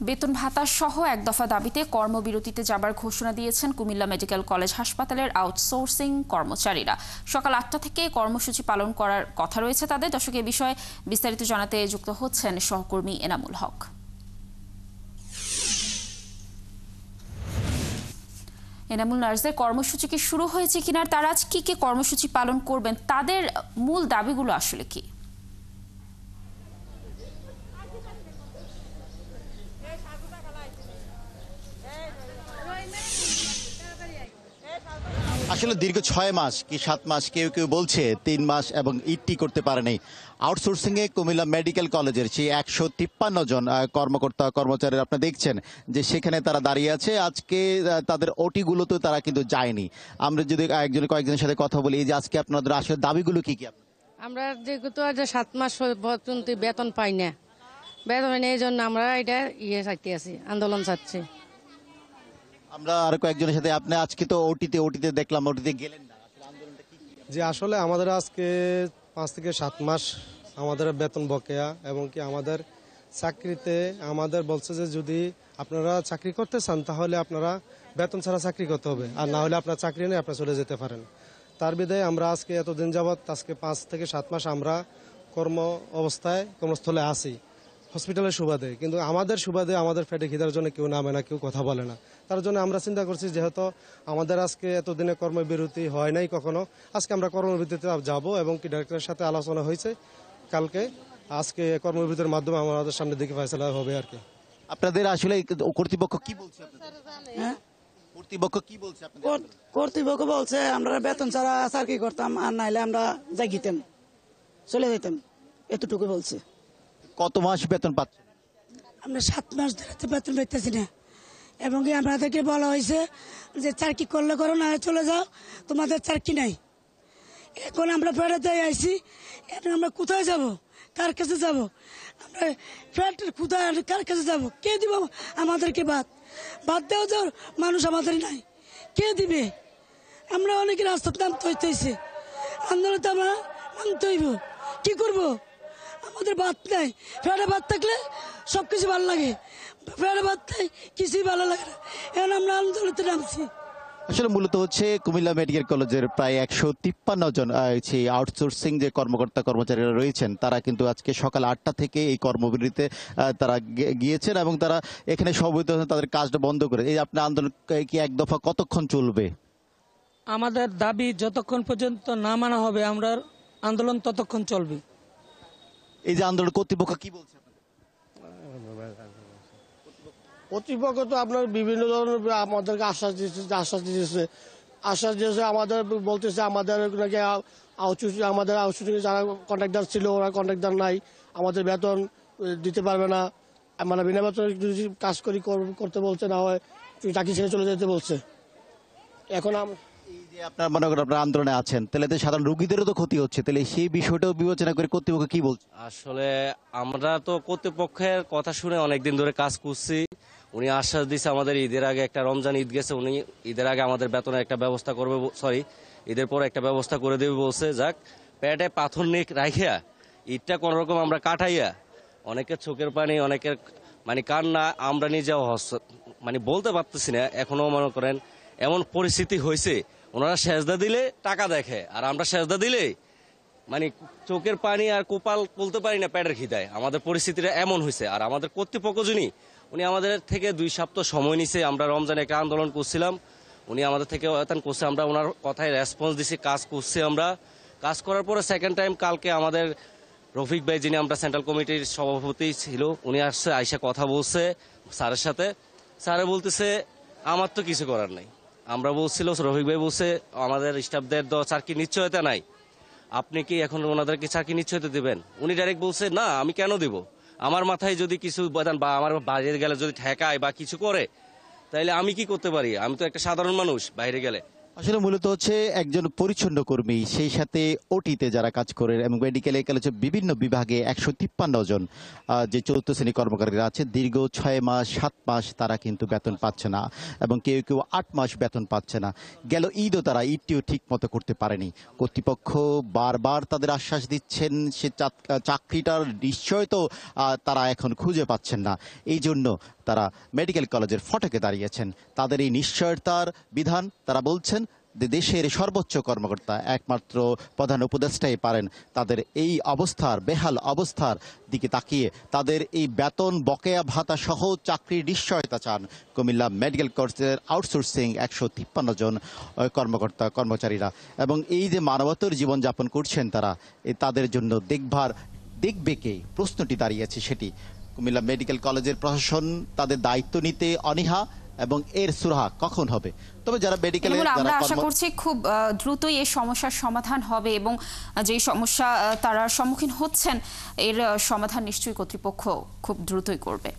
বেতন ভাতা সহ এক দফা দাবিতে কর্মবিরতিতে যাবার ঘোষণা দিয়েছেন কুমিল্লা মেডিকেল কলেজ হাসপাতালের আউটসোর্সিং কর্মচারীরা। সকাল ৮টা থেকে কর্মসূচি পালন করার কথা রয়েছে তাদের। দর্শক, এ বিষয়ে বিস্তারিত জানাতে যুক্ত হচ্ছেন সহকর্মী এনামুল হক। এনামুল, নার্সদের কর্মসূচি কি শুরু হয়েছে কিনা, তারা আজ কি কি কর্মসূচি পালন করবেন, তাদের মূল দাবিগুলো আসলে কি? আসলে দীর্ঘ ৬ মাস কি ৭ মাস, কেউ কেউ বলছে ৩ মাস এবং ইটি করতে পারেনি। আউটসোর্সিং এ কুমিল্লা মেডিকেল কলেজের সেই ১৫৩ জন কর্মকর্তা কর্মচারীরা আপনি দেখছেন যে সেখানে তারা দাঁড়িয়ে আছে। আজকে তাদের ওটি গুলোতে তারা কিন্তু যায়নি। আমরা যদি কয়েকজনের সাথে কথা বলি, যে আজকে আপনাদের আসলে দাবিগুলো কি কি? আমরা যেহেতু ৭ মাস পর্যন্ত বেতন পাই না, বেতন এই জন্য আমরা এটা চাইতে আছি, আন্দোলন চাচ্ছি। আমরা আর কয়েকজনের সাথে, আপনি আজকে তো ওটিতে দেখলাম, ওটিতে গেলেন না, যে আসলে আমাদের আজকে ৫ থেকে ৭ মাস আমাদের বেতন বকেয়া, এবং কি আমাদের চাকরিতে আমাদের বলছে যে যদি আপনারা চাকরি করতে চান তাহলে আপনারা বেতন ছাড়া চাকরি করতে হবে, আর না হলে আপনার চাকরি নেই, আপনারা চলে যেতে পারেন। তার বিধায় আমরা আজকে এতদিন যাবৎ আজকে ৫ থেকে ৭ মাস আমরা কর্মস্থলে আছি হসপিটালের সুবাদে, কিন্তু আমাদের সুবাদে আমাদের পেটে খিদার জন্য কেউ নামে না, কেউ কথা বলে না। তার জন্য আমরা চিন্তা করছি, যেহেতু আমাদের আজকে এতদিনে কর্মবিরতি হয় নাই কখনো, আজকে আমরা কর্মবিরতিতে যাব, এবং কি ডাক্তারের সাথে আলোচনা হয়েছে কালকে। আজকে কর্মবিরতির মাধ্যমে আমাদের সামনে দিকে ফয়সালা হবে আর কি। আপনাদের আসলে কর্তৃপক্ষ কি বলছে? কর্তৃপক্ষ বলছে আমরা বেতন ছাড়া চাকরি করতাম, আর নাইলে আমরা জাগিতাম, চলে যেতাম, এতটুকু বলছে। কত মাস বেতন পাচ্ছেন? আমরা ৭ মাস ধরে বেতন পাইতেছি না, এবং আমাদেরকে বলা হয়েছে যে চাকরি করলে করো, না চলে যাও, তোমাদের চাকরি নাই। এখন আমরা ফেরাতে আইছি, এখন আমরা কোথায় যাব, কার কাছে যাব? আমরা ফ্ল্যাট কোথায়, কার কাছে যাব? কে দিব আমাদেরকে ভাত দেওয়া যাওয়ার মানুষ আমাদের নাই, কে দিবে? আমরা অনেকে রাস্তার নামতে হইতেছে, আন্দোলন তো আমরা নামতে হইব, কি করবো? আমাদের ভাত নাই, ফ্ল্যাটে ভাত থাকলে সব কিছু ভালো লাগে, ফ্ল্যাটে ভাত নাই, কিছুই ভালো লাগে না। এখন আমরা আন্দোলনে নামছি। আসলে মূলত হচ্ছে কুমিল্লা মেডিকেল কলেজের প্রায় ১৫৩ জন সেই আউটসোর্সিং যে কর্মকর্তা কর্মচারীরা রয়েছেন, তারা কিন্তু আজকে সকাল ৮টা থেকে এই কর্মবিরতিতে তারা গিয়েছেন, এবং তারা এখানে সমবেত হয়েছেন তাদের কাজটা বন্ধ করে। এই আপনার আন্দোলন কি এক দফা কতক্ষণ চলবে? আমাদের দাবি যতক্ষণ পর্যন্ত না মানা হবে, আমরা আন্দোলন ততক্ষণ চলবে। এই যে আন্দোলন কর্তৃপক্ষ কি বলছে? কর্তৃপক্ষ তো আপনার বিভিন্ন ধরনের আমাদেরকে আশ্বাস দিয়েছে, আমাদের বলতেছে আমাদের নাকি আমাদের আউটসোর্সিং যারা কন্ট্রাক্টর ছিল ওরা কন্ট্রাক্টর নাই, আমাদের বেতন দিতে পারবে না, মানে বিনা বেতন যদি কাজ করতে বলছে, না হয় চাকরি ছেড়ে চলে যেতে বলছে। এখন আপনার মনে করেন আপনার আন্দোলনে আছেন, তাহলে তো সাধারণ রোগীদেরও তো ক্ষতি হচ্ছে, তাহলে সেই বিষয়টাও বিবেচনা করে কর্তৃপক্ষ কি বলছে? আসলে আমরা তো কর্তৃপক্ষের কথা শুনে অনেকদিন ধরে কাজ করছি। উনি আশ্বাস দিয়েছে আমাদের ঈদের আগে, একটা রমজান ঈদ গেছে, উনি ঈদের আগে আমাদের বেতনের একটা ব্যবস্থা করবে, ঈদের পর একটা ব্যবস্থা করে দেবে বলছে। যাক, পেটে পাথর নিয়ে রাখিয়া ঈদটা কোন রকম আমরা কাটাইয়া, অনেকের চোখের পানি, অনেকের মানে কান্না, আমরা নিজেও মানে বলতে পারতেছি না এখনো। মনে করেন এমন পরিস্থিতি হয়েছে, ওনারা সেজদা দিলে টাকা দেখে, আর আমরা সেজদা দিলে মানে চোখের পানি আর কোপাল বলতে পারি না, পেটের খিদায়। আমাদের পরিস্থিতিটা এমন হয়েছে। আর আমাদের কর্তৃপক্ষ যিনি, উনি আমাদের থেকে 2 সপ্তাহ সময় নিছে। আমরা রমজানে একটা আন্দোলন করছিলাম, উনি আমাদের থেকে করছে, আমরা ওনার কথায় রেসপন্স দিছি, কাজ করছি। আমরা কাজ করার পরে সেকেন্ড টাইম কালকে আমাদের রফিক ভাই, যিনি আমরা সেন্ট্রাল কমিটির সভাপতি ছিল, উনি আসছে, আইসা কথা বলছে স্যারের সাথে। স্যারে বলতেছে আমার তো কিছু করার নাই। আমরা বলছিল, রফিক ভাই বলছে আমাদের স্টাফদের চাকরি নিশ্চয়তা নাই, আপনি কি এখন ওনাদেরকে চাকরি নিশ্চয়তা দেবেন? উনি ডাইরেক্ট বলছে না, আমি কেন দিব? আমার মাথায় যদি কিছু বেতন বা আমার বাইরে গেলে যদি ঠেকায় বা কিছু করে, তাইলে আমি কি করতে পারি? আমি তো একটা সাধারণ মানুষ বাইরে গেলে। আসলে মূলত হচ্ছে একজন পরিচ্ছন্ন কর্মী, সেই সাথে ওটিতে যারা কাজ করেন, এবং মেডিকেল কলেজের বিভিন্ন বিভাগে ১৫৩ জন যে ৪র্থ শ্রেণী কর্মচারীরা আছে, দীর্ঘ ৬ মাস ৭ মাস তারা কিন্তু বেতন পাচ্ছে না, এবং কেউ কেউ ৮ মাস বেতন পাচ্ছে না। গেল ঈদও তারা ঈদটিও ঠিক মতো করতে পারেনি। কর্তৃপক্ষ বারবার তাদের আশ্বাস দিচ্ছেন, সে চাকরিটার নিশ্চয় তো তারা এখন খুঁজে পাচ্ছেন না। এই জন্য তারা মেডিকেল কলেজের ফটকে দাঁড়িয়েছেন। তাদের এই নিশ্চয়তার বিধান তারা বলছেন যে দেশের সর্বোচ্চ কর্মকর্তা একমাত্র প্রধান উপদেষ্টাই পারেন তাদের এই অবস্থার বেহাল অবস্থার দিকে তাকিয়ে তাদের এই বেতন বকেয়া ভাতা সহ চাকরির নিশ্চয়তা চান কুমিল্লা মেডিকেল কলেজের আউটসোর্সিং 153 জন কর্মকর্তা কর্মচারীরা। এবং এই যে মানবতার জীবনযাপন করছেন তারা তাদের জন্য দেখবে কে প্রশ্নটি দাঁড়িয়েছে সেটি। কুমিল্লা মেডিকেল কলেজের প্রশাসন তাদের দায়িত্ব নিতে অনীহা এবং এর সুরাহা কখন হবে? তবে যারা মেডিকেলে আমরা আশা করছি খুব দ্রুতই এই সমস্যার সমাধান হবে এবং যে সমস্যা তারা সম্মুখীন হচ্ছেন এর সমাধান নিশ্চয়ই কর্তৃপক্ষ খুব দ্রুতই করবে।